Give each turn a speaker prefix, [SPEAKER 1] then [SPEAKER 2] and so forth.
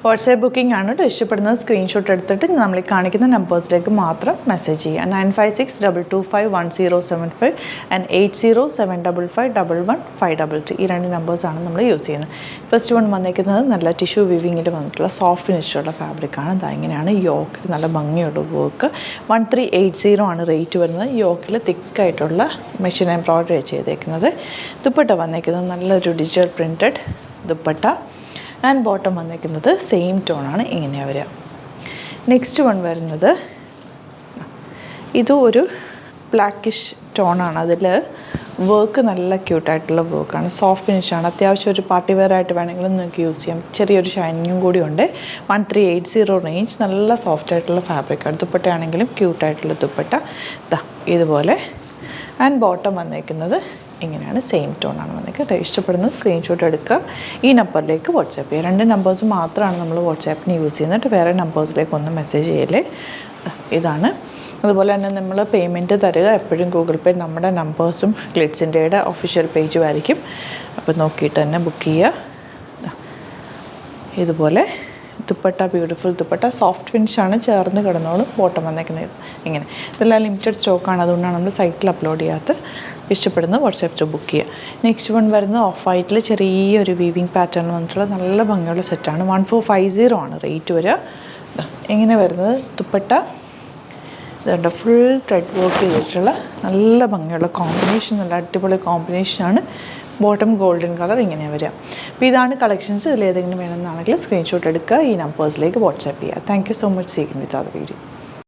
[SPEAKER 1] WhatsApp booking ആണ് കേട്ടോ. ഇഷ്ടപ്പെടുന്നത് സ്ക്രീൻഷോട്ട് എടുത്തിട്ട് നമ്മൾ കാണിക്കുന്ന നമ്പേഴ്സിലേക്ക് മാത്രം മെസ്സേജ് ചെയ്യുക. 9562251075 ആൻഡ് 8075551153. ഈ 2 നമ്പേഴ്സാണ് നമ്മൾ യൂസ് ചെയ്യുന്നത്. ഫസ്റ്റ് വൺ വന്നേക്കുന്നത് നല്ല ടിഷ്യൂ വിവിങ്ങിൽ വന്നിട്ടുള്ള സോഫ്റ്റ് ഫിനിഷുള്ള ഫാബ്രിക്കാണ്. ഇതാ ഇങ്ങനെയാണ് യോക്കിൽ നല്ല ഭംഗിയുള്ള വർക്ക്. 1380 ആണ് റേറ്റ് വരുന്നത്. യോക്കിൽ തിക്കായിട്ടുള്ള മെഷീൻ എംബ്രോയ്ഡറി ചെയ്തേക്കുന്നത്. ദുപ്പട്ട വന്നേക്കുന്നത് നല്ലൊരു digital printed dupatta. And bottom വന്നിരിക്കുന്നത് സെയിം ടോണാണ്, ഇങ്ങനെയാണ് വരിക. നെക്സ്റ്റ് വൺ വരുന്നത് ഇതും ഒരു ബ്ലാക്കിഷ് ടോണാണ്. അതിൽ വർക്ക് നല്ല ക്യൂട്ടായിട്ടുള്ള വർക്കാണ്, സോഫ്റ്റ് ഫിനിഷാണ്. അത്യാവശ്യം ഒരു പാർട്ടി വെയർ ആയിട്ട് വേണമെങ്കിലും നിങ്ങൾക്ക് യൂസ് ചെയ്യാം. ചെറിയൊരു ഷൈനിങ്ങും കൂടി ഉണ്ട്. 1380 റേഞ്ച്. നല്ല സോഫ്റ്റ് ആയിട്ടുള്ള ഫാബ്രിക്കാണ്. ദുപ്പട്ടയാണെങ്കിലും ക്യൂട്ടായിട്ടുള്ള ദുപ്പട്ട ഇതാ ഇതുപോലെ. ആൻഡ് ബോട്ടം വന്നേക്കുന്നത് ഇങ്ങനെയാണ്, സെയിം ടോണാണ് വന്നേക്കുന്നത്. ഇഷ്ടപ്പെടുന്ന സ്ക്രീൻഷോട്ട് എടുക്കുക, ഈ നമ്പറിലേക്ക് വാട്സാപ്പ് ചെയ്യുക. 2 നമ്പേഴ്സ് മാത്രമാണ് നമ്മൾ വാട്സാപ്പിന് യൂസ് ചെയ്യുന്നത്. വേറെ നമ്പേഴ്സിലേക്കൊന്നും മെസ്സേജ് ചെയ്യല്ലേ. ഇതാണ്. അതുപോലെ തന്നെ നമ്മൾ പേയ്മെൻറ്റ് തരിക എപ്പോഴും ഗൂഗിൾ പേ. നമ്മുടെ നമ്പേഴ്സും ഗ്ലിറ്റ്സ് ഇന്ത്യയുടെ ഒഫീഷ്യൽ പേജും ആയിരിക്കും. അപ്പോൾ നോക്കിയിട്ട് തന്നെ ബുക്ക് ചെയ്യുക. ഇതുപോലെ ദുപ്പട്ട, ബ്യൂട്ടിഫുൾ ദുപ്പട്ട, സോഫ്റ്റ് ഫിനിഷാണ്, ചേർന്ന് കിടന്നോളും. ബോട്ടം വന്നേക്കുന്നത് ഇങ്ങനെ. ഇതെല്ലാം ലിമിറ്റഡ് സ്റ്റോക്കാണ്, അതുകൊണ്ടാണ് നമ്മൾ സൈറ്റിൽ അപ്ലോഡ് ചെയ്യാത്തത്. ഇഷ്ടപ്പെടുന്ന വാട്സാപ്പിൽ ബുക്ക് ചെയ്യുക. നെക്സ്റ്റ് വൺ വരുന്നത് ഓഫ് വൈറ്റിൽ ചെറിയൊരു വീവിങ് പാറ്റേൺ വന്നിട്ടുള്ള നല്ല ഭംഗിയുള്ള സെറ്റാണ്. 1450 ആണ് റേറ്റ് വരിക. ഇങ്ങനെ വരുന്നത് ദുപ്പട്ട ഇതുണ്ട്, ഫുൾ ത്രെഡ് വർക്ക് ചെയ്തിട്ടുള്ള നല്ല ഭംഗിയുള്ള കോമ്പിനേഷൻ, നല്ല അടിപൊളി കോമ്പിനേഷനാണ്. ബോട്ടം ഗോൾഡൻ കളർ ഇങ്ങനെ വരിക. അപ്പോൾ ഇതാണ് കളക്ഷൻസ്. ഇതിലേതെങ്കിലും വേണമെന്നാണെങ്കിൽ സ്ക്രീൻഷോട്ട് എടുക്കുക, ഈ നമ്പേഴ്സിലേക്ക് വാട്സാപ്പ് ചെയ്യുക. Thank you so much. Seeking with our video.